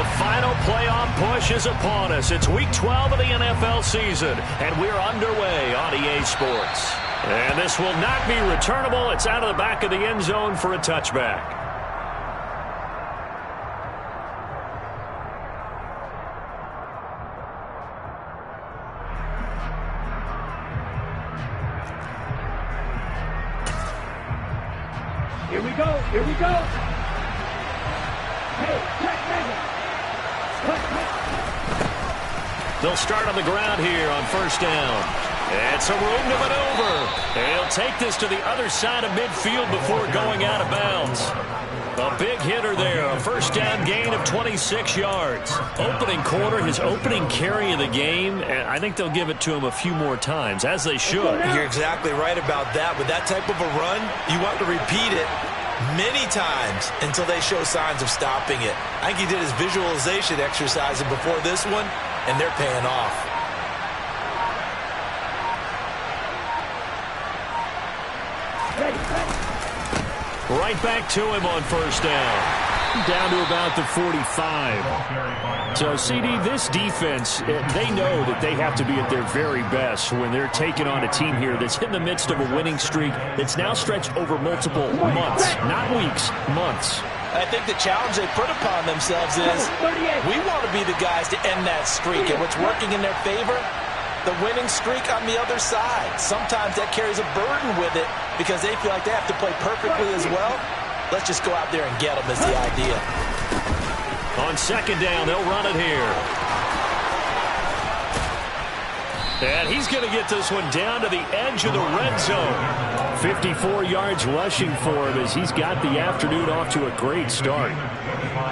The final playoff push is upon us. It's Week 12 of the NFL season, and we're underway on EA Sports. And this will not be returnable. It's out of the back of the end zone for a touchback. Here we go. Here we go. They'll start on the ground here on first down. And some room to maneuver. And he'll take this to the other side of midfield before going out of bounds. A big hitter there. A first down gain of 26 yards. Opening quarter, his opening carry of the game. And I think they'll give it to him a few more times, as they should. You're exactly right about that. With that type of a run, you want to repeat it many times until they show signs of stopping it. I think he did his visualization exercise before this one, and they're paying off. Right back to him on first down. Down to about the 45. So, CD, this defense, they know that they have to be at their very best when they're taking on a team here that's in the midst of a winning streak that's now stretched over multiple months, not weeks, months. I think the challenge they put upon themselves is we want to be the guys to end that streak, and what's working in their favor, the winning streak on the other side. Sometimes that carries a burden with it because they feel like they have to play perfectly as well. Let's just go out there and get them is the idea. On second down, they'll run it here. And he's going to get this one down to the edge of the red zone. 54 yards rushing for him as he's got the afternoon off to a great start.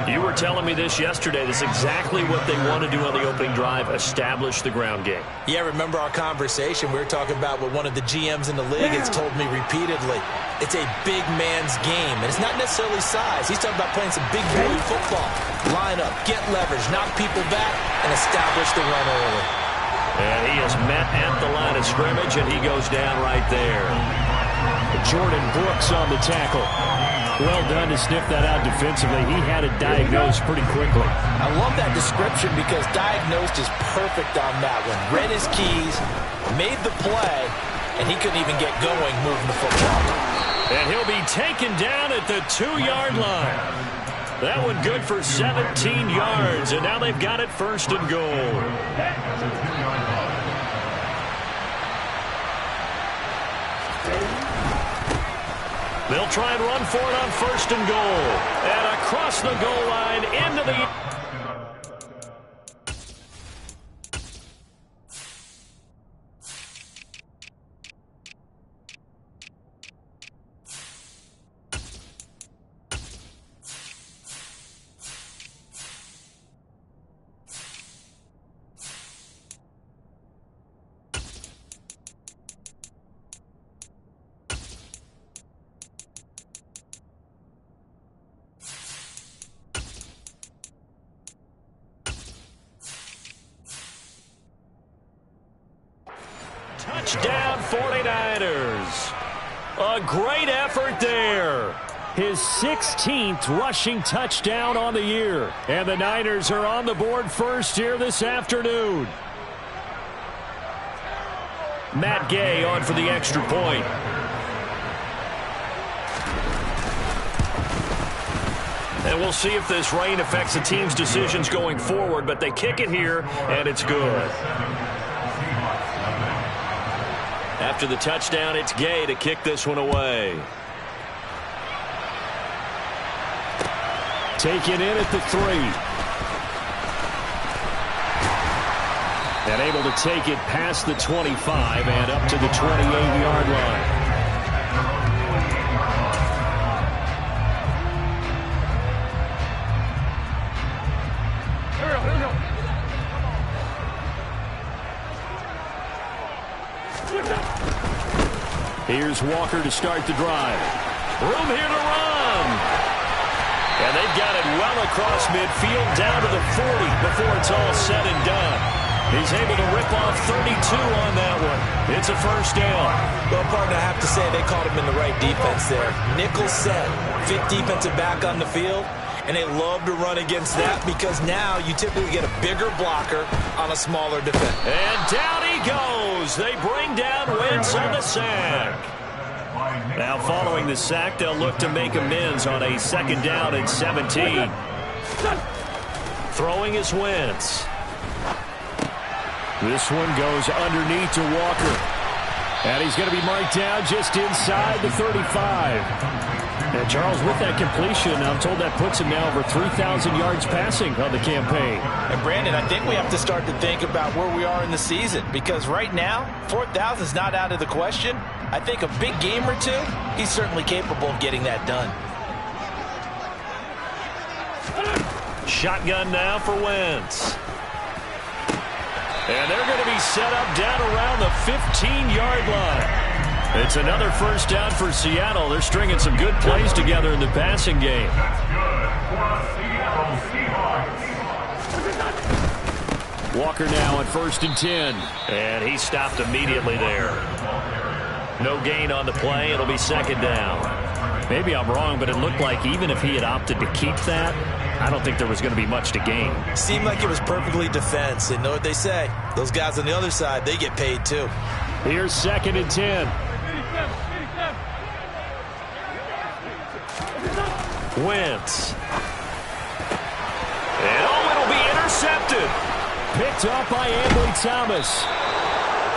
You were telling me this yesterday. This is exactly what they want to do on the opening drive, establish the ground game. Yeah, remember our conversation. We were talking about what one of the GMs in the league has told me repeatedly. It's a big man's game, and it's not necessarily size. He's talking about playing some big boy football. Line up, get leverage, knock people back, and establish the run early. And he is met at the line of scrimmage, and he goes down right there. Jordan Brooks on the tackle. Well done to sniff that out defensively. He had it diagnosed pretty quickly. I love that description because diagnosed is perfect on that one. Read his keys, made the play, and he couldn't even get going moving the football. And he'll be taken down at the 2-yard line. That one good for 17 yards, and now they've got it first and goal. They'll try and run for it on first and goal. And across the goal line into the... Touchdown 49ers. A great effort there. His 16th rushing touchdown on the year. And the Niners are on the board first here this afternoon. Matt Gay on for the extra point. And we'll see if this rain affects the team's decisions going forward, but they kick it here, and it's good. After the touchdown, it's Gay to kick this one away. Taken in at the 3. And able to take it past the 25 and up to the 28-yard line. Here's Walker to start the drive. Room here to run. And they've got it well across midfield down to the 40 before it's all said and done. He's able to rip off 32 on that one. It's a first down. Well, partner, I have to say they called him in the right defense there. Nickel set, 5th defensive back on the field. And they love to run against that because now you typically get a bigger blocker on a smaller defender. And down he goes. They bring down Wentz on the sack. Now following the sack, they'll look to make amends on a 2nd down and 17. Throwing is Wentz. This one goes underneath to Walker. And he's going to be marked down just inside the 35. And Charles, with that completion, I'm told that puts him now over 3,000 yards passing on the campaign. And Brandon, I think we have to start to think about where we are in the season, because right now, 4,000 is not out of the question. I think a big game or two, he's certainly capable of getting that done. Shotgun now for Wentz. And they're going to be set up down around the 15-yard line. It's another 1st down for Seattle. They're stringing some good plays together in the passing game. Walker now on 1st and 10. And he stopped immediately there. No gain on the play. It'll be 2nd down. Maybe I'm wrong, but it looked like even if he had opted to keep that, I don't think there was going to be much to gain. Seemed like it was perfectly defense. And know what they say? Those guys on the other side, they get paid too. Here's 2nd and 10. Wentz. And it'll be intercepted. Picked up by Ambry Thomas.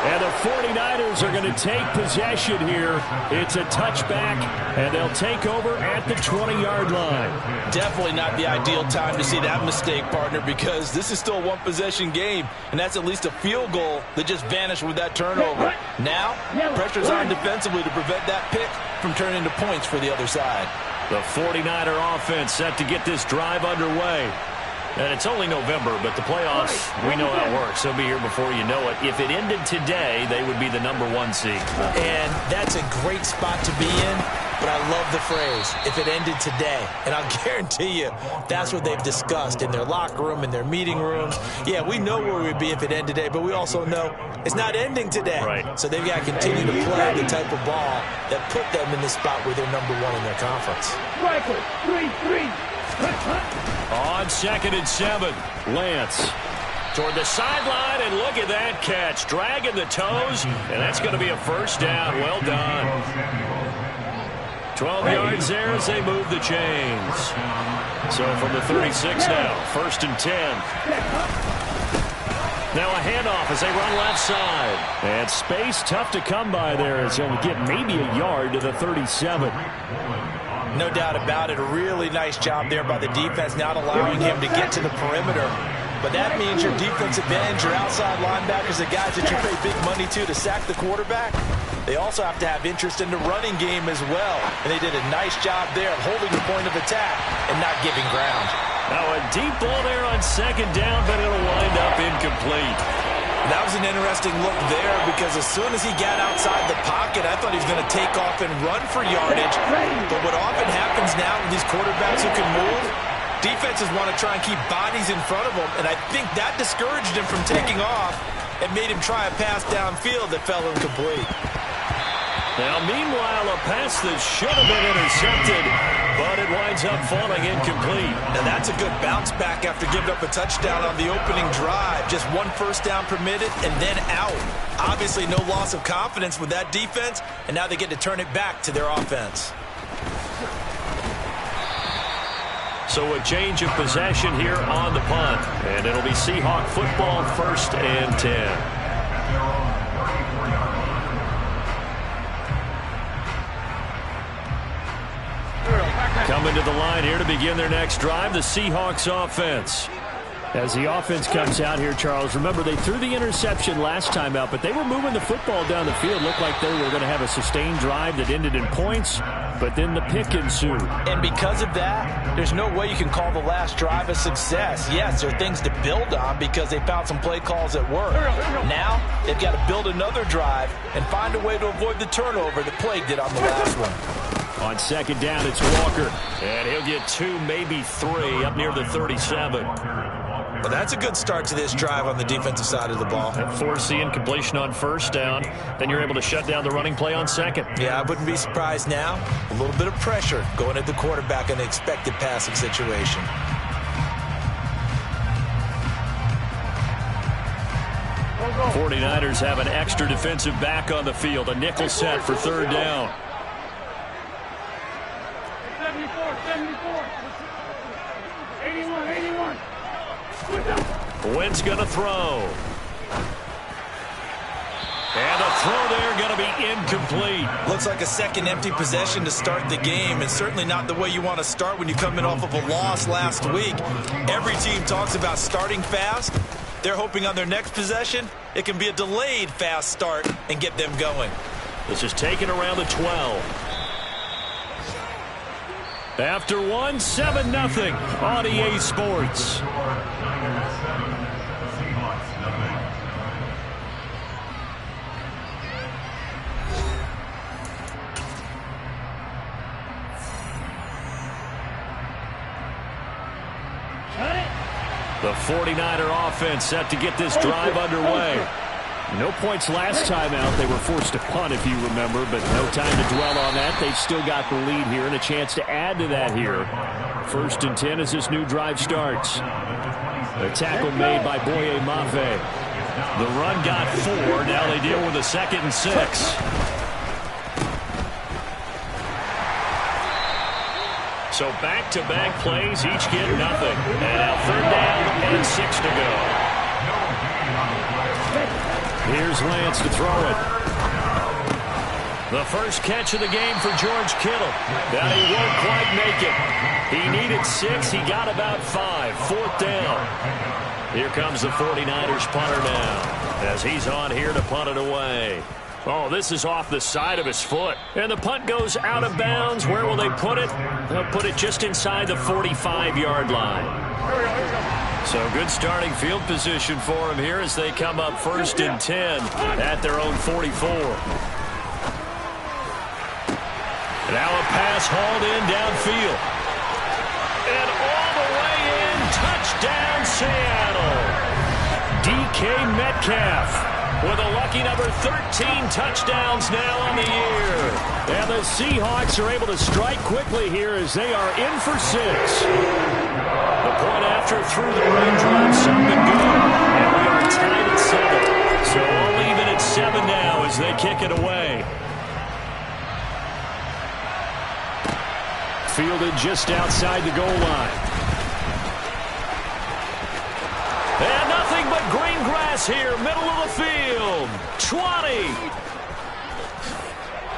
And the 49ers are going to take possession here. It's a touchback, and they'll take over at the 20-yard line. Definitely not the ideal time to see that mistake, partner, because this is still a one-possession game, and that's at least a field goal that just vanished with that turnover. Now, pressure's on defensively to prevent that pick from turning into points for the other side. The 49er offense set to get this drive underway. And it's only November, but the playoffs, we know how it works. They'll be here before you know it. If it ended today, they would be the #1 seed. And that's a great spot to be in, but I love the phrase, if it ended today. And I'll guarantee you, that's what they've discussed in their locker room, in their meeting rooms. Yeah, we know where we'd be if it ended today, but we also know it's not ending today. Right. So they've got to continue to play the type of ball that put them in the spot where they're #1 in their conference. Rifle, 3-3. On 2nd and 7, Lance toward the sideline, and look at that catch. Dragging the toes, and that's going to be a 1st down. Well done. 12 yards there as they move the chains. So from the 36 now, 1st and 10. Now a handoff as they run left side. And space tough to come by there as he'll get maybe a yard to the 37. No doubt about it. A really nice job there by the defense, not allowing him to get to the perimeter. But that means your defensive ends, your outside linebackers, the guys that you pay big money to sack the quarterback, they also have to have interest in the running game as well. And they did a nice job there of holding the point of attack and not giving ground. Now a deep ball there on 2nd down, but it'll wind up incomplete. That was an interesting look there because as soon as he got outside the pocket, I thought he was going to take off and run for yardage. But what often happens now with these quarterbacks who can move, defenses want to try and keep bodies in front of them, and I think that discouraged him from taking off and made him try a pass downfield that fell incomplete. Now, meanwhile, a pass that should have been intercepted, but it winds up falling incomplete. Now, that's a good bounce back after giving up a touchdown on the opening drive. Just 1 1st down permitted and then out. Obviously, no loss of confidence with that defense, and now they get to turn it back to their offense. So a change of possession here on the punt, and it'll be Seahawk football, 1st and 10. Coming to the line here to begin their next drive, the Seahawks offense. As the offense comes out here, Charles, remember they threw the interception last time out, but they were moving the football down the field. Looked like they were going to have a sustained drive that ended in points, but then the pick ensued. And because of that, there's no way you can call the last drive a success. Yes, there are things to build on because they found some play calls that work. Now, they've got to build another drive and find a way to avoid the turnover that plagued it on the last one. On 2nd down, it's Walker. And he'll get 2, maybe 3, up near the 37. Well, that's a good start to this drive on the defensive side of the ball. Force the incompletion on first down. Then you're able to shut down the running play on second. Yeah, I wouldn't be surprised now. A little bit of pressure going at the quarterback in an expected passing situation. The 49ers have an extra defensive back on the field. A nickel set for third down. 74. 81. Wynn's going to throw. And the throw there going to be incomplete. Looks like a second empty possession to start the game, and certainly not the way you want to start when you come in off of a loss last week. Every team talks about starting fast. They're hoping on their next possession, it can be a delayed fast start and get them going. This is taken around the 12. After 7-0 on EA Sports. The 49er offense set to get this drive underway. No points last time out. They were forced to punt, if you remember, but no time to dwell on that. They've still got the lead here and a chance to add to that here. 1st and 10 as this new drive starts. A tackle made by Boye Mafe. The run got 4. Now they deal with a 2nd and 6. So back-to-back plays, each get nothing. And now 3rd down and 6 to go. Here's Lance to throw it. The first catch of the game for George Kittle. Now he won't quite make it. He needed 6. He got about 5. 4th down. Here comes the 49ers punter now as he's on here to punt it away. Oh, this is off the side of his foot. And the punt goes out of bounds. Where will they put it? They'll put it just inside the 45-yard line. So good starting field position for him here as they come up 1st and 10 at their own 44. Now a pass hauled in downfield. And all the way in, touchdown Seattle. DK Metcalf with a lucky number 13 touchdowns now on the year. And the Seahawks are able to strike quickly here as they are in for 6. The point after through the raindrops up and good. And we are tied at 7. So all even at 7 now as they kick it away. Fielded just outside the goal line. And nothing but green grass here, middle of the field. 20.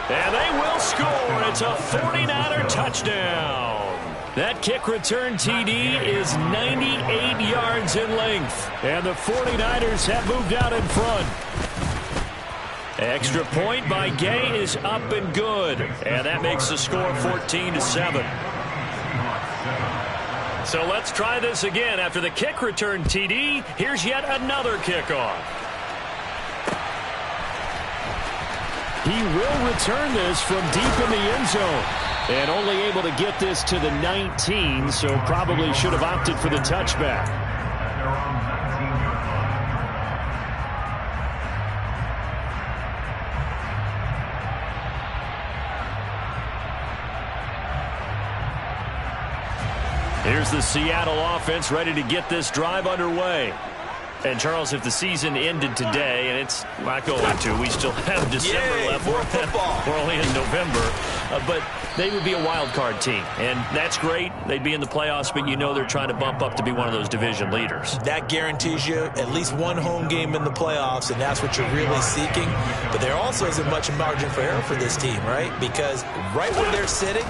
And they will score. It's a 49er touchdown. That kick return TD is 98 yards in length. And the 49ers have moved out in front. Extra point by Gay is up and good. And that makes the score 14-7. So let's try this again. After the kick return TD, here's yet another kickoff. He will return this from deep in the end zone. And only able to get this to the 19, so probably should have opted for the touchback. Here's the Seattle offense ready to get this drive underway. And, Charles, if the season ended today, and it's not going to, we still have December left. More football. We're only in November. But they would be a wild card team. And that's great. They'd be in the playoffs, but you know they're trying to bump up to be one of those division leaders. That guarantees you at least one home game in the playoffs, and that's what you're really seeking. But there also isn't much margin for error for this team, right? Because right where they're sitting,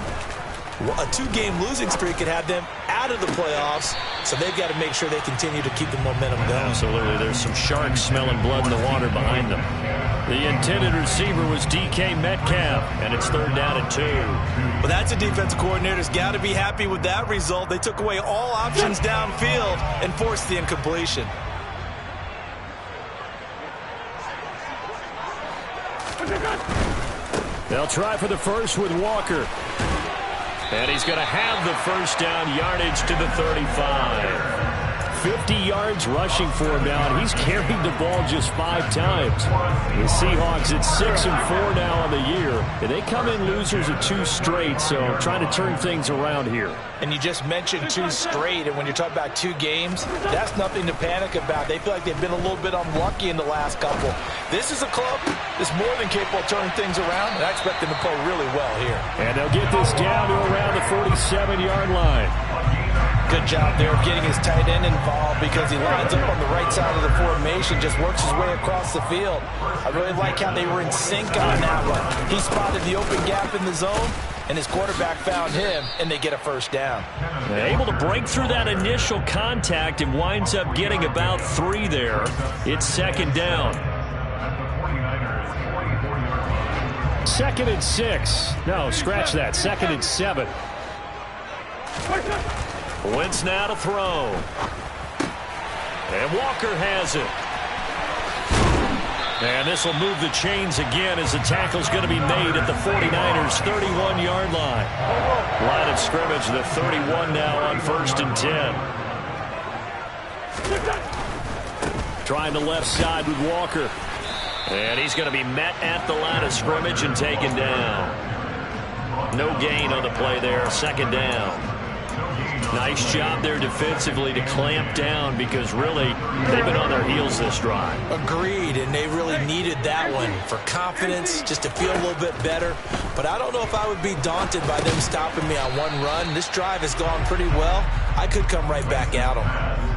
a 2-game losing streak could have them out of the playoffs, so they've got to make sure they continue to keep the momentum going. Absolutely. There's some sharks smelling blood in the water behind them. The intended receiver was DK Metcalf, and it's 3rd down and 2. Well, that's a defensive coordinator's got to be happy with that result. They took away all options downfield and forced the incompletion. They'll try for the first with Walker. And he's going to have the first down, yardage to the 35. 50 yards rushing for him now, and he's carried the ball just 5 times. The Seahawks at 6-4 now on the year, and they come in losers of 2 straight, so trying to turn things around here. And you just mentioned 2 straight, and when you're talking about 2 games, that's nothing to panic about. They feel like they've been a little bit unlucky in the last couple. This is a club that's more than capable of turning things around, and I expect them to play really well here. And they'll get this down to around the 47-yard line. Good job there of getting his tight end involved because he lines up on the right side of the formation, just works his way across the field. I really like how they were in sync on that one. He spotted the open gap in the zone, and his quarterback found him, and they get a first down. They're able to break through that initial contact and winds up getting about 3 there. It's 2nd down. 2nd and 6. No, scratch that. 2nd and 7. Wentz now to throw. And Walker has it. And this will move the chains again as the tackle's going to be made at the 49ers' 31-yard line. Line of scrimmage, the 31 now on 1st and 10. Trying the left side with Walker. And he's going to be met at the line of scrimmage and taken down. No gain on the play there, 2nd down. Nice job there defensively to clamp down because really they've been on their heels this drive. Agreed, and they really needed that one for confidence, just to feel a little bit better. But I don't know if I would be daunted by them stopping me on one run. This drive has gone pretty well. I could come right back at them.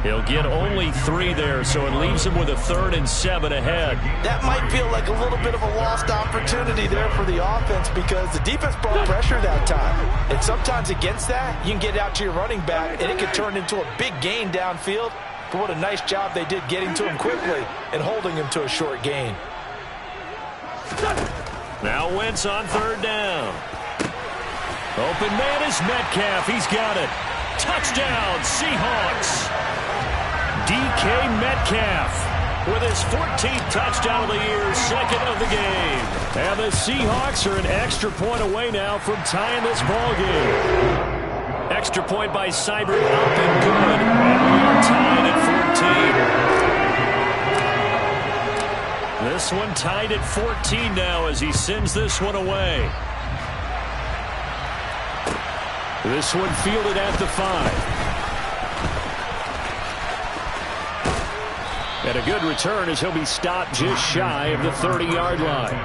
He'll get only 3 there, so it leaves him with a 3rd and 7 ahead. That might feel like a little bit of a lost opportunity there for the offense because the defense brought pressure that time. And sometimes against that, you can get out to your running back, and it could turn into a big gain downfield. But what a nice job they did getting to him quickly and holding him to a short gain. Now Wentz on 3rd down. Open man is Metcalf. He's got it. Touchdown, Seahawks. DK Metcalf with his 14th touchdown of the year, 2nd of the game. And the Seahawks are an extra point away now from tying this ball game. Extra point by Seibert up and good. And we are tied at 14. This one tied at 14 now as he sends this one away. This one fielded at the 5. And a good return as he'll be stopped just shy of the 30-yard line.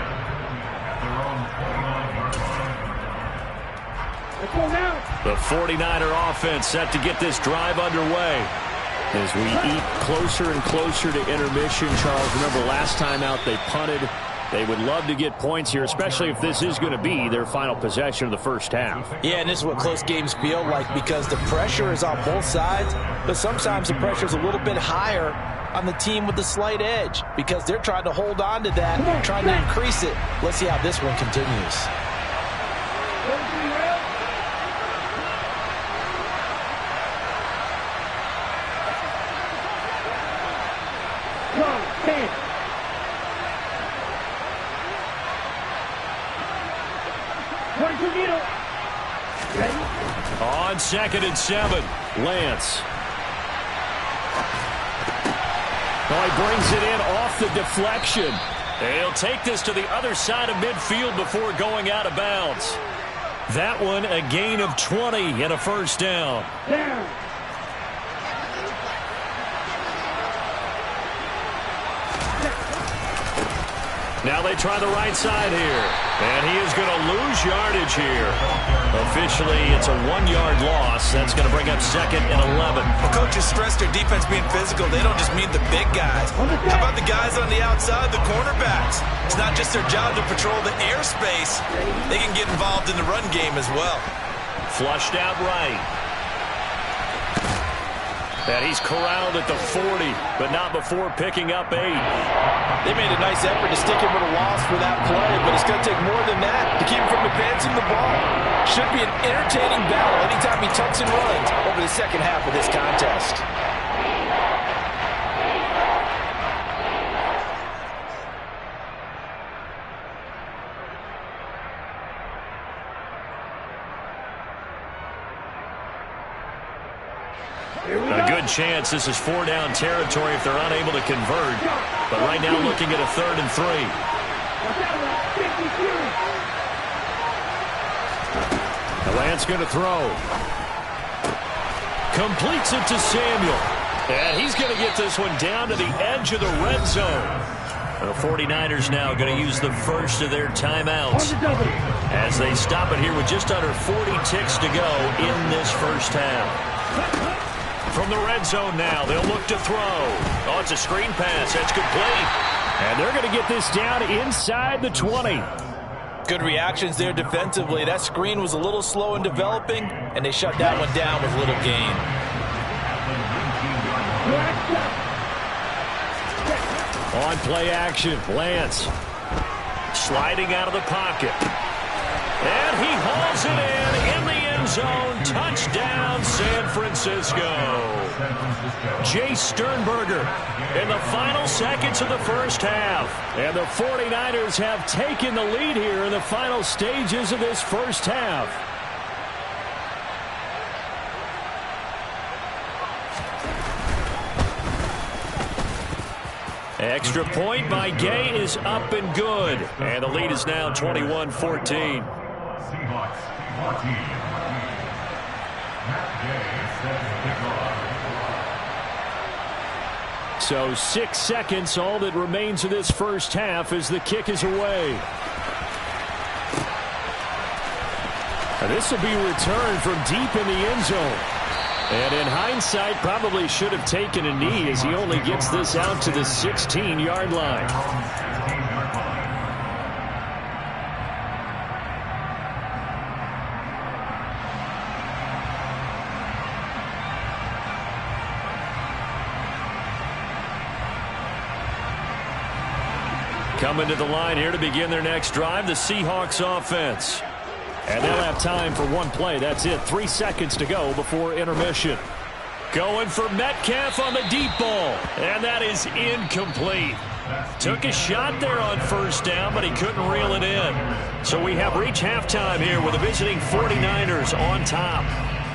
The 49er offense set to get this drive underway. As we eat closer and closer to intermission, Charles, remember last time out they punted. They would love to get points here, especially if this is going to be their final possession of the first half. Yeah, and this is what close games feel like because the pressure is on both sides, but sometimes the pressure is a little bit higher on the team with the slight edge because they're trying to hold on to that, trying to increase it. Let's see how this one continues. On 2nd and 7, Lance. Oh, he brings it in off the deflection. He'll take this to the other side of midfield before going out of bounds. That one a gain of 20 and a first down. Now they try the right side here. And he is going to lose yardage here. Officially, it's a 1-yard loss. That's going to bring up 2nd and 11. The coaches stress their defense being physical. They don't just mean the big guys. How about the guys on the outside, the cornerbacks? It's not just their job to patrol the airspace. They can get involved in the run game as well. Flushed out right. And he's corralled at the 40, but not before picking up 8. They made a nice effort to stick him with a loss for that play, but it's going to take more than that to keep him from advancing the ball. Should be an entertaining battle anytime he tucks and runs over the second half of this contest. A good chance this is 4-down territory if they're unable to convert. But right now looking at a 3rd and 3. Lance going to throw. Completes it to Samuel. And he's going to get this one down to the edge of the red zone. The 49ers now going to use the first of their timeouts as they stop it here with just under 40 ticks to go in this first half. From the red zone now, they'll look to throw. Oh, it's a screen pass. That's complete. And they're going to get this down inside the 20. Good reactions there defensively. That screen was a little slow in developing, and they shut that one down with little gain. On play action, Lance sliding out of the pocket. And he hauls it in the end zone. Touchdown, San Francisco. Jay Sternberger in the final seconds of the first half. And the 49ers have taken the lead here in the final stages of this first half. Extra point by Gay is up and good. And the lead is now 21-14. Seahawks 14. So 6 seconds, all that remains of this first half as the kick is away. And this will be returned from deep in the end zone. And in hindsight, probably should have taken a knee as he only gets this out to the 16-yard line. Coming to the line here to begin their next drive, the Seahawks offense. And they'll have time for one play. That's it. 3 seconds to go before intermission. Going for Metcalf on the deep ball. And that is incomplete. Took a shot there on first down, but he couldn't reel it in. So we have reached halftime here with the visiting 49ers on top.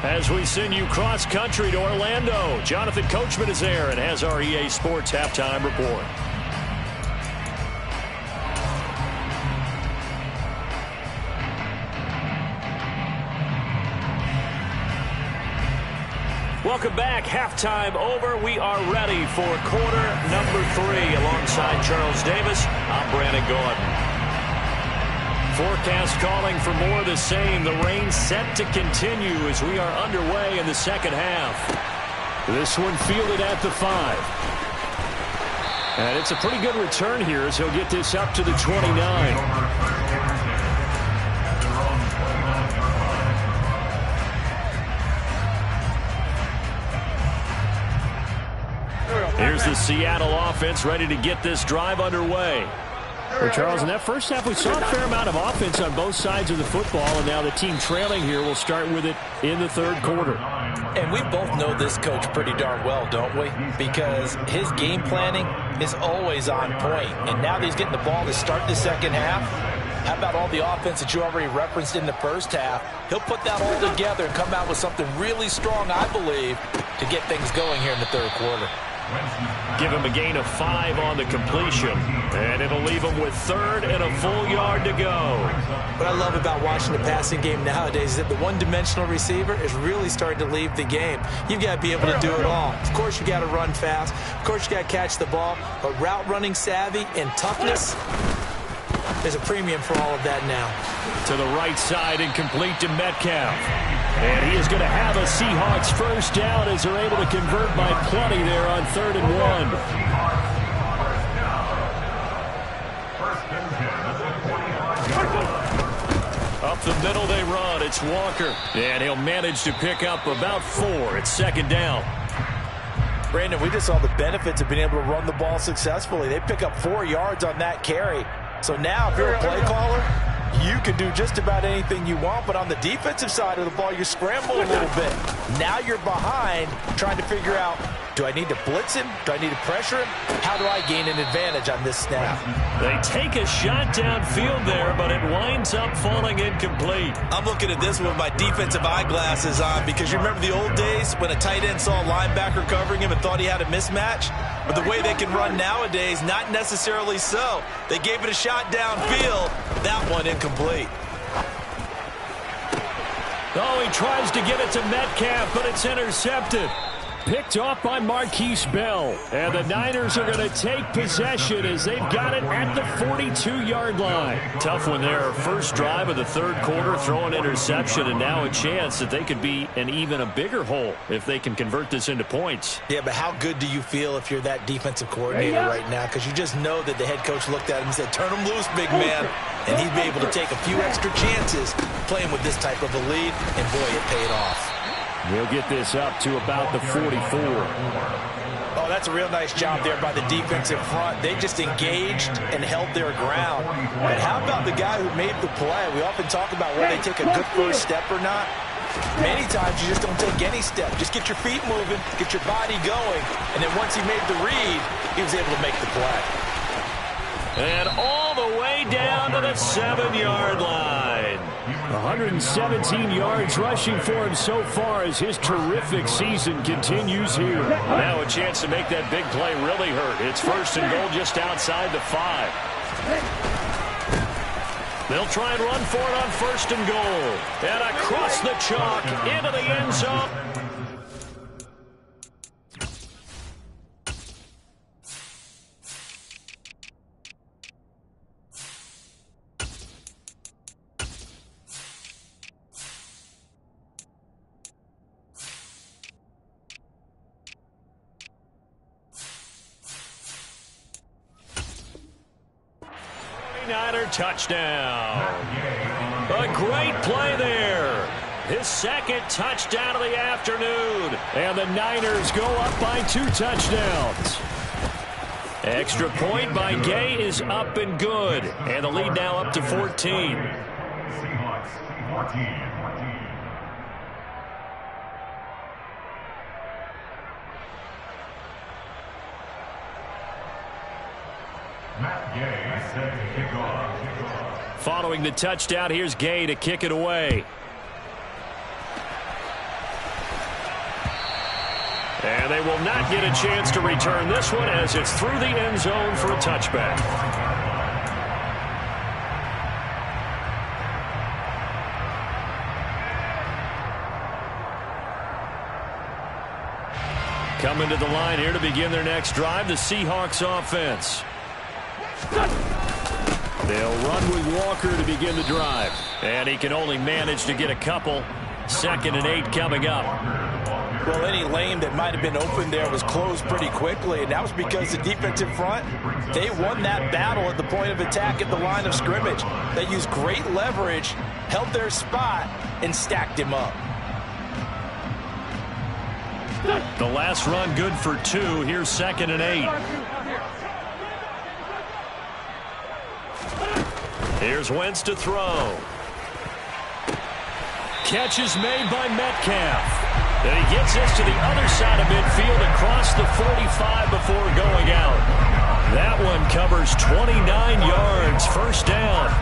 As we send you cross-country to Orlando, Jonathan Coachman is there and has our EA Sports halftime report. Welcome back. Halftime over. We are ready for quarter number 3. Alongside Charles Davis, I'm Brandon Gordon. Forecast calling for more of the same. The rain set to continue as we are underway in the second half. This one fielded at the 5. And it's a pretty good return here as he'll get this up to the 29. Here's the Seattle offense ready to get this drive underway. Well, Charles, in that first half, we saw a fair amount of offense on both sides of the football, and now the team trailing here will start with it in the third quarter. And we both know this coach pretty darn well, don't we? Because his game planning is always on point. And now that he's getting the ball to start the second half, how about all the offense that you already referenced in the first half? He'll put that all together and come out with something really strong, I believe, to get things going here in the third quarter. Give him a gain of 5 on the completion, and it'll leave him with 3rd and a full yard to go. What I love about watching the passing game nowadays is that the one-dimensional receiver is really starting to leave the game. You've got to be able to do it all. Of course, you got to run fast. Of course, you got to catch the ball. But route running savvy and toughness, there's a premium for all of that now. To the right side and complete to Metcalf. And he is going to have a Seahawks first down as they're able to convert by plenty there on 3rd and 1. Up the middle they run. It's Walker. And he'll manage to pick up about 4. It's 2nd down. Brandon, we just saw the benefits of being able to run the ball successfully. They pick up 4 yards on that carry. So now if you're a play caller, you can do just about anything you want, but on the defensive side of the ball, you scramble a little bit. Now you're behind trying to figure out, Do I need to blitz him? Do I need to pressure him? How do I gain an advantage on this snap? They take a shot downfield there, but it winds up falling incomplete. I'm looking at this with my defensive eyeglasses on because you remember the old days when a tight end saw a linebacker covering him and thought he had a mismatch? But the way they can run nowadays, not necessarily so. They gave it a shot downfield. That one incomplete. Oh, he tries to get it to Metcalf, but it's intercepted. Picked off by Marquise Bell. And the Niners are going to take possession as they've got it at the 42-yard line. Tough one there. First drive of the third quarter, throw an interception, and now a chance that they could be in even a bigger hole if they can convert this into points. Yeah, but how good do you feel if you're that defensive coordinator right now? Because you just know that the head coach looked at him and said, turn him loose, big man. And he'd be able to take a few extra chances playing with this type of a lead, and boy, it paid off. We'll get this up to about the 44. Oh, that's a real nice job there by the defensive front. They just engaged and held their ground. But how about the guy who made the play? We often talk about whether they take a good first step or not. Many times you just don't take any step. Just get your feet moving, get your body going, and then once he made the read, he was able to make the play. And all the way down to the 7-yard line. 117 yards rushing for him so far as his terrific season continues here. Now a chance to make that big play really hurt. It's first and goal just outside the 5. They'll try and run for it on first and goal. And across the chalk into the end zone. Niner touchdown. A great play there. His second touchdown of the afternoon. And the Niners go up by 2 touchdowns. Extra point by Gay is up and good. And the lead now up to 14. Seahawks 14. Matt Gay set to kick off. Following the touchdown, here's Gay to kick it away. And they will not get a chance to return this one as it's through the end zone for a touchback. Coming to the line here to begin their next drive, the Seahawks offense. They'll run with Walker to begin the drive. And he can only manage to get a couple. 2nd and 8 coming up. Well, any lane that might have been open there was closed pretty quickly, and that was because the defensive front, they won that battle at the point of attack at the line of scrimmage. They used great leverage, held their spot, and stacked him up. The last run good for 2. Here's 2nd and 8. Here's Wentz to throw. Catch is made by Metcalf. And he gets this to the other side of midfield across the 45 before going out. That one covers 29 yards. First down.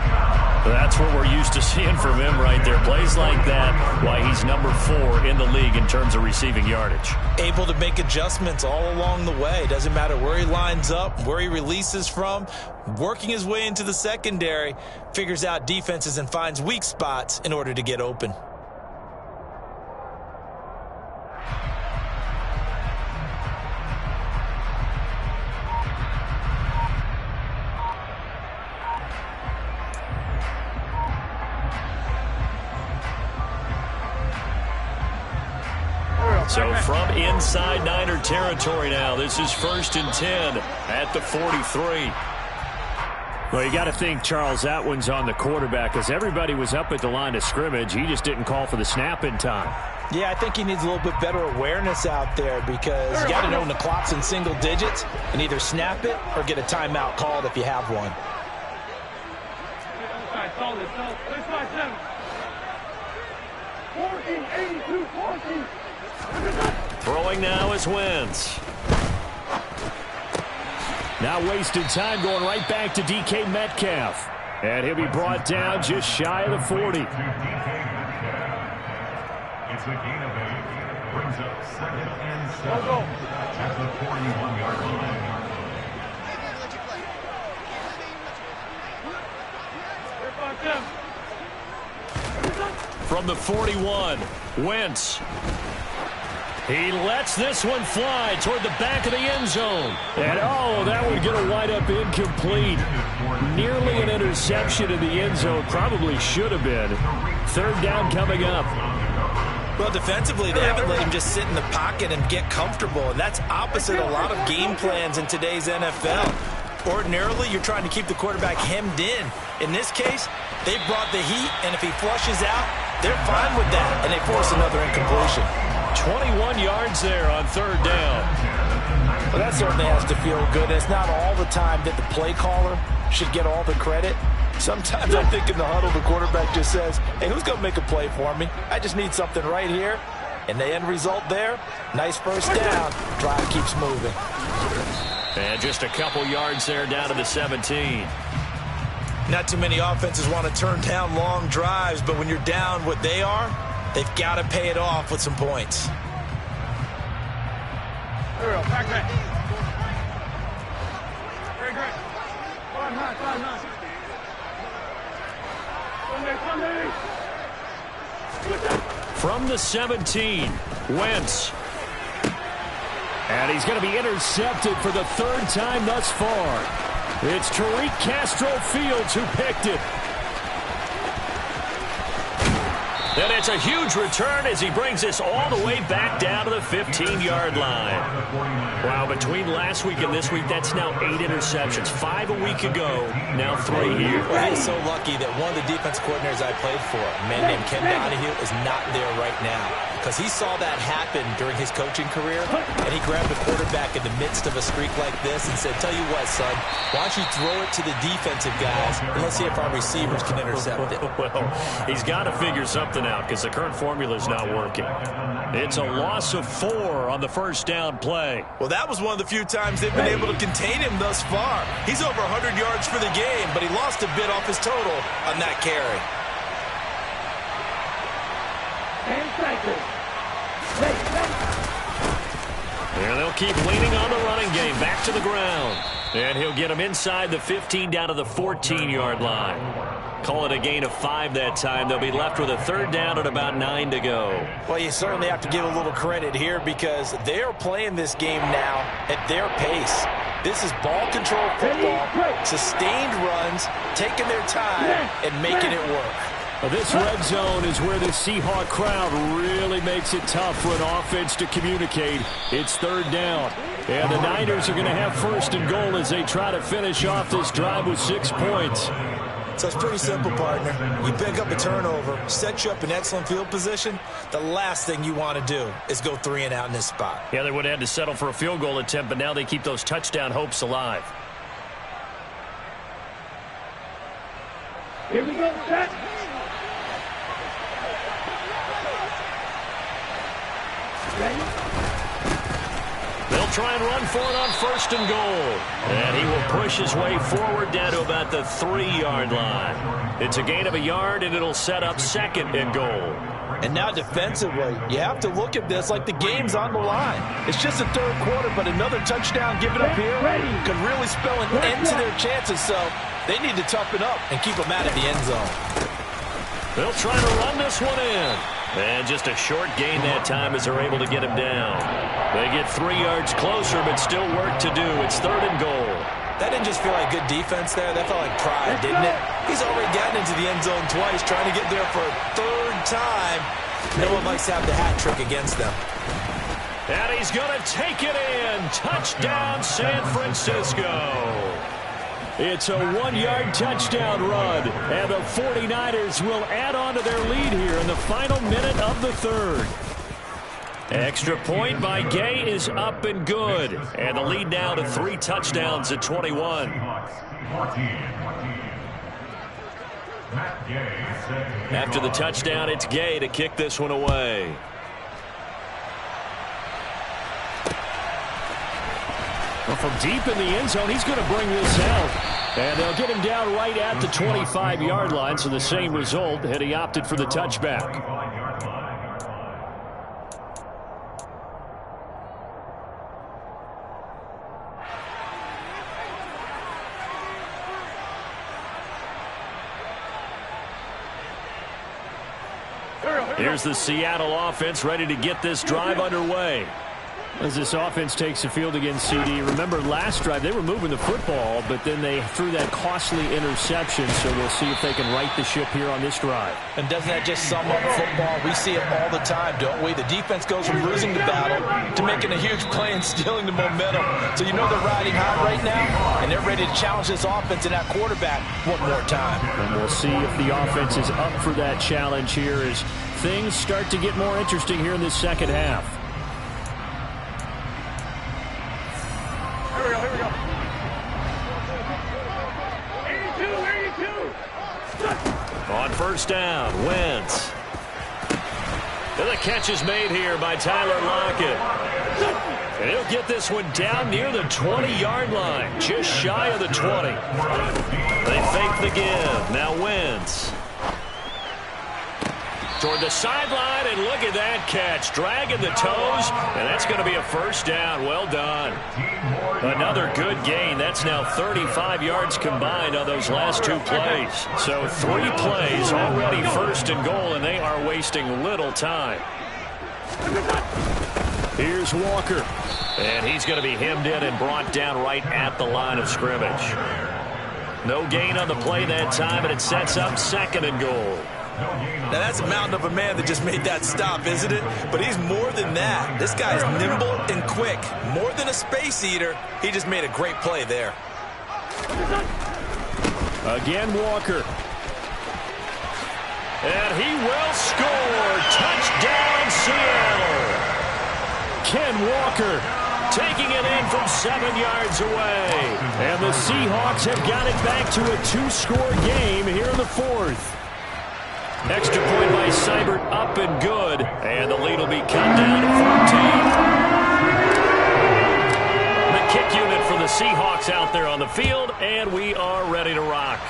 That's what we're used to seeing from him right there. Plays like that, why he's number 4 in the league in terms of receiving yardage. Able to make adjustments all along the way. Doesn't matter where he lines up, where he releases from. Working his way into the secondary, figures out defenses and finds weak spots in order to get open. So from inside Niner territory now, this is 1st and 10 at the 43. Well, you got to think, Charles, that one's on the quarterback because everybody was up at the line of scrimmage. He just didn't call for the snap in time. Yeah, I think he needs a little bit better awareness out there because you got to know when the clock's in single digits and either snap it or get a timeout called if you have one. This side 7. 14, 82, 14. Throwing now is Wentz. Now wasted time going right back to DK Metcalf. And he'll be brought down just shy of the 40. It's a gain of 8. Brings up 2nd and 7 at the 41-yard line. From the 41, Wentz. He lets this one fly toward the back of the end zone. And, oh, that would get a wind-up incomplete. Nearly an interception in the end zone. Probably should have been. 3rd down coming up. Well, defensively, they haven't let him just sit in the pocket and get comfortable. And that's opposite a lot of game plans in today's NFL. Ordinarily, you're trying to keep the quarterback hemmed in. In this case, they brought the heat, and if he flushes out, they're fine with that, and they force another incompletion. 21 yards there on 3rd down. Well, that certainly has to feel good. It's not all the time that the play caller should get all the credit. Sometimes I think in the huddle, the quarterback just says, hey, who's going to make a play for me? I just need something right here. And the end result there, nice first down. Drive keeps moving. And just a couple yards there down to the 17. Not too many offenses want to turn down long drives, but when you're down what they are, they've got to pay it off with some points. Back. Very good. 5-9. From the 17, Wentz. And he's going to be intercepted for the 3rd time thus far. It's Tariq Castro-Fields who picked it. And it's a huge return as he brings us all the way back down to the 15-yard line. Wow, between last week and this week, that's now 8 interceptions. 5 a week ago, now 3 here. Well, he is so lucky that one of the defense coordinators I played for, a man named Ken Donahue, is not there right now. Because he saw that happen during his coaching career, and he grabbed a quarterback in the midst of a streak like this and said, tell you what, son, why don't you throw it to the defensive guys, and let's see if our receivers can intercept it. Well, he's got to figure something out because the current formula is not working. It's a loss of 4 on the first down play. Well, that was one of the few times they've been able to contain him thus far. He's over 100 yards for the game, but he lost a bit off his total on that carry. And they'll keep leaning on the running game. Back to the ground. And he'll get him inside the 15 down to the 14-yard line. Call it a gain of 5 that time. They'll be left with a 3rd down and about 9 to go. Well, you certainly have to give a little credit here because they are playing this game now at their pace. This is ball control football, sustained runs, taking their time, and making it work. This red zone is where the Seahawk crowd really makes it tough for an offense to communicate. It's 3rd down. And the Niners are going to have 1st and goal as they try to finish off this drive with 6 points. So it's pretty simple, partner. You pick up a turnover, set you up in excellent field position. The last thing you want to do is go 3 and out in this spot. Yeah, they would have had to settle for a field goal attempt, but now they keep those touchdown hopes alive. Here we go, set. They'll try and run for it on 1st and goal. And he will push his way forward down to about the 3-yard line. It's a gain of a yard, and it'll set up 2nd and goal. And now defensively, you have to look at this like the game's on the line. It's just the 3rd quarter, but another touchdown given up here could really spell an end to their chances. So they need to toughen up and keep them out of the end zone. They'll try to run this one in. And just a short gain that time as they're able to get him down. They get 3 yards closer, but still work to do. It's 3rd and goal. That didn't just feel like good defense there. That felt like pride, didn't it? He's already gotten into the end zone twice, trying to get there for a 3rd time. No one likes to have the hat trick against them. And he's going to take it in. Touchdown, San Francisco. It's a 1-yard touchdown run, and the 49ers will add on to their lead here in the final minute of the 3rd. Extra point by Gay is up and good, and the lead now to 3 touchdowns at 21. After the touchdown, it's Gay to kick this one away. Well, from deep in the end zone, he's going to bring this out. And they'll get him down right at the 25-yard line, so the same result, and he opted for the touchback. Here's the Seattle offense ready to get this drive underway. As this offense takes the field against CD, remember last drive they were moving the football, but then they threw that costly interception, so we'll see if they can right the ship here on this drive. And doesn't that just sum up football? We see it all the time, don't we? The defense goes from losing the battle to making a huge play and stealing the momentum. So you know they're riding high right now, and they're ready to challenge this offense and that quarterback one more time. And we'll see if the offense is up for that challenge here as things start to get more interesting here in this second half. Here we go. 82. On first down, Wentz. And the catch is made here by Tyler Lockett. And he'll get this one down near the 20-yard line, just shy of the 20. They fake the give. Now Wentz. Toward the sideline, and look at that catch. Dragging the toes, and that's going to be a first down. Well done. Another good gain. That's now 35 yards combined on those last two plays. So 3 plays, already first and goal, and they are wasting little time. Here's Walker. And he's going to be hemmed in and brought down right at the line of scrimmage. No gain on the play that time, and it sets up second and goal. Now, that's a mountain of a man that just made that stop, isn't it? But he's more than that. This guy's nimble and quick. More than a space eater, he just made a great play there. Again, Walker. And he will score. Touchdown, Seattle. Ken Walker taking it in from 7 yards away. And the Seahawks have got it back to a 2-score game here in the fourth. Extra point by Seibert, up and good. And the lead will be cut down to 14. The kick unit for the Seahawks out there on the field, and we are ready to rock.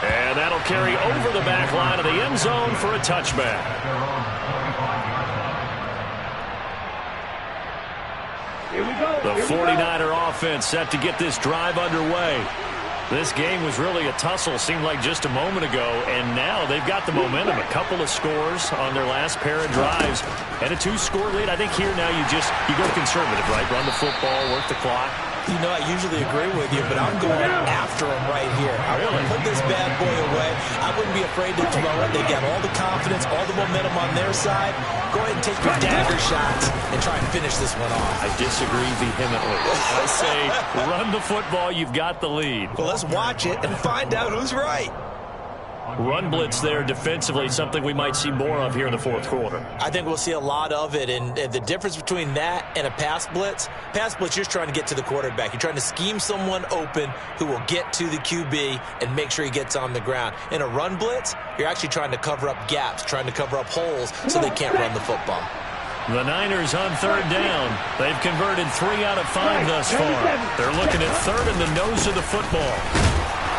And that'll carry over the back line of the end zone for a touchback. Here we go. The 49er offense set to get this drive underway. This game was really a tussle, seemed like just a moment ago, and now they've got the momentum. A couple of scores on their last pair of drives, and a 2-score lead. I think here now you go conservative, right? Run the football, work the clock. You know, I usually agree with you, but I'm going after him right here. I want to put this bad boy away. I wouldn't be afraid to throw it. They got all the confidence, all the momentum on their side. Go ahead and take your dagger shots and try and finish this one off. I disagree vehemently. I say run the football. You've got the lead. Well, let's watch it and find out who's right. Run blitz there defensively, something we might see more of here in the fourth quarter. I think we'll see a lot of it, and the difference between that and a pass blitz, you're just trying to get to the quarterback. You're trying to scheme someone open who will get to the QB and make sure he gets on the ground. In a run blitz, you're actually trying to cover up gaps, trying to cover up holes so they can't run the football. The Niners on third down. They've converted 3 out of 5 thus far. They're looking at third in the nose of the football.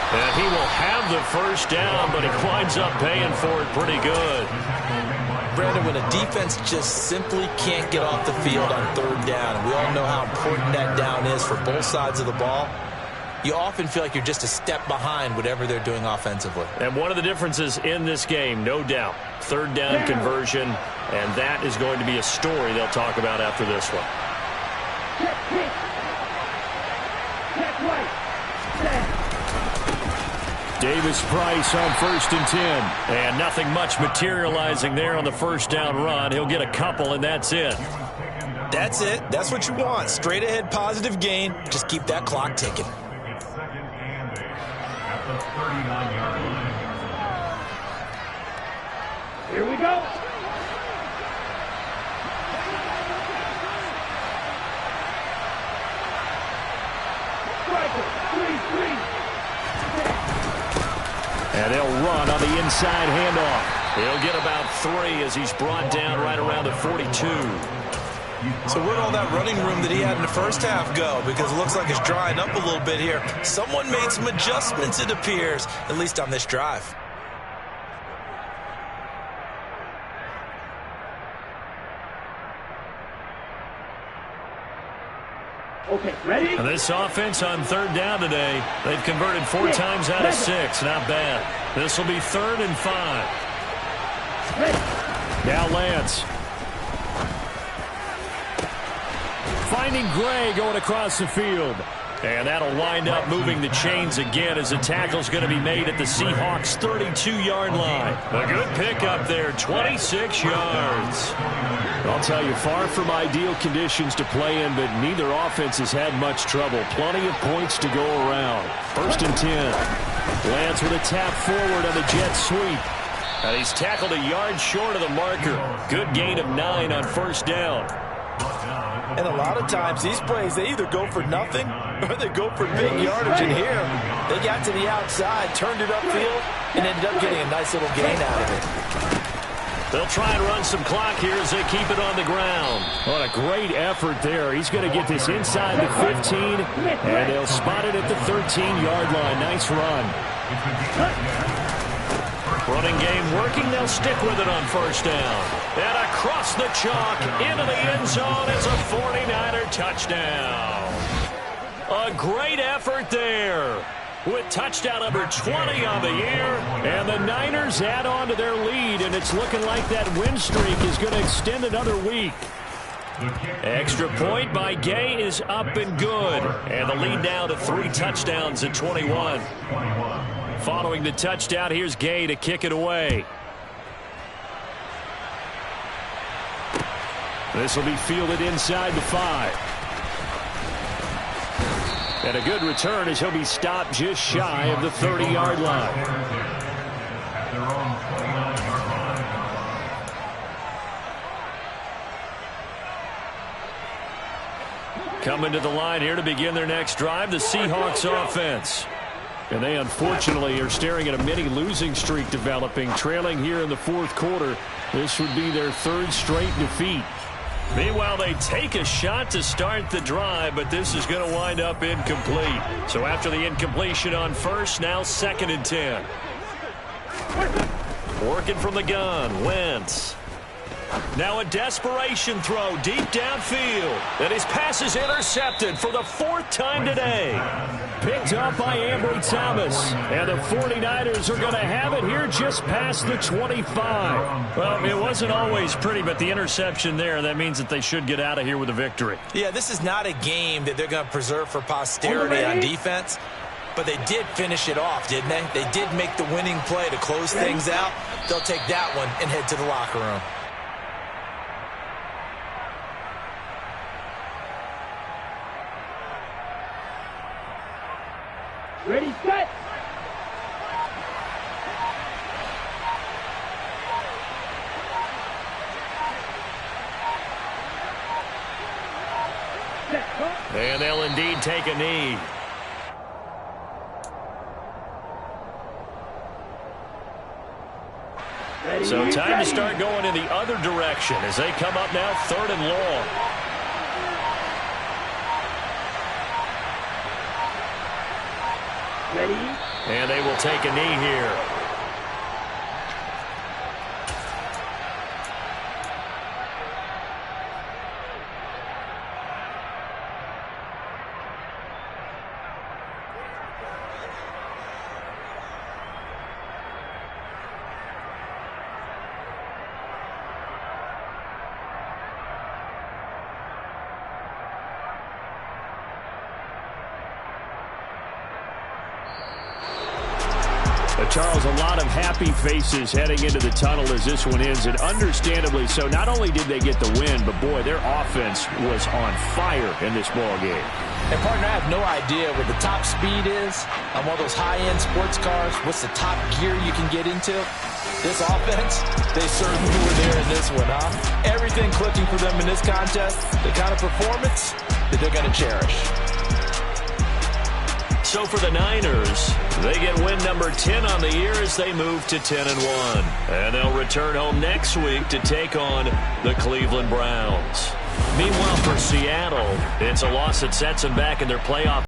And he will have the first down, but he winds up paying for it pretty good. Brandon, when a defense just simply can't get off the field on third down, and we all know how important that down is for both sides of the ball, you often feel like you're just a step behind whatever they're doing offensively. And one of the differences in this game, no doubt, third down conversion, and that is going to be a story they'll talk about after this one. Davis Price on 1st and 10. And nothing much materializing there on the first down run. He'll get a couple, and that's it. That's it. That's what you want. Straight ahead positive gain. Just keep that clock ticking. It's second and 8 at the 39-yard line. Here we go. And they'll run on the inside handoff. He'll get about 3 as he's brought down right around the 42. So where'd all that running room that he had in the first half go? Because it looks like it's drying up a little bit here. Someone made some adjustments, it appears, at least on this drive. Okay, ready? This offense on third down today, they've converted 4 times out of 6. Not bad. This will be 3rd and 5. Now Lance. Finding Gray going across the field. And that'll wind up moving the chains again as the tackle's going to be made at the Seahawks' 32-yard line. A good pickup there, 26 yards. I'll tell you, far from ideal conditions to play in, but neither offense has had much trouble. Plenty of points to go around. 1st and 10. Lance with a tap forward on the jet sweep. And he's tackled a yard short of the marker. Good gain of 9 on 1st down. And a lot of times these plays, they either go for nothing or they go for big yardage. And here, they got to the outside, turned it upfield, and ended up getting a nice little gain out of it. They'll try and run some clock here as they keep it on the ground. What a great effort there. He's going to get this inside the 15, and they'll spot it at the 13-yard line. Nice run. Running game working. They'll stick with it on 1st down. And across the chalk into the end zone is a 49er touchdown. A great effort there with touchdown number 20 on the year. And the Niners add on to their lead, and it's looking like that win streak is going to extend another week. Extra point by Gay is up and good. And the lead now to 3 touchdowns at 21. Following the touchdown, here's Gay to kick it away. This will be fielded inside the 5. And a good return as he'll be stopped just shy of the 30-yard line. Coming to the line here to begin their next drive, the Seahawks offense. And they unfortunately are staring at a mini losing streak developing, trailing here in the 4th quarter. This would be their 3rd straight defeat. Meanwhile, they take a shot to start the drive, but this is going to wind up incomplete. So after the incompletion on 1st, now 2nd and 10. Working from the gun, Wentz. Now a desperation throw deep downfield. And his pass is intercepted for the 4th time today. Picked up by Ambry Thomas. And the 49ers are going to have it here just past the 25. Well, it wasn't always pretty, but the interception there, that means that they should get out of here with a victory. Yeah, this is not a game that they're going to preserve for posterity on defense. But they did finish it off, didn't they? They did make the winning play to close things out. They'll take that one and head to the locker room. Ready, set. And they'll indeed take a knee. So time to start going in the other direction as they come up now 3rd and long. Ready? And they will take a knee here. Charles, a lot of happy faces heading into the tunnel as this one ends, and understandably so. Not only did they get the win, but boy, their offense was on fire in this ball game. And partner, I have no idea what the top speed is on one of those high-end sports cars. What's the top gear you can get into? This offense, they certainly were there in this one, huh? Everything clicking for them in this contest, the kind of performance that they're going to cherish. So for the Niners, they get win number 10 on the year as they move to 10-1. And they'll return home next week to take on the Cleveland Browns. Meanwhile, for Seattle, it's a loss that sets them back in their playoff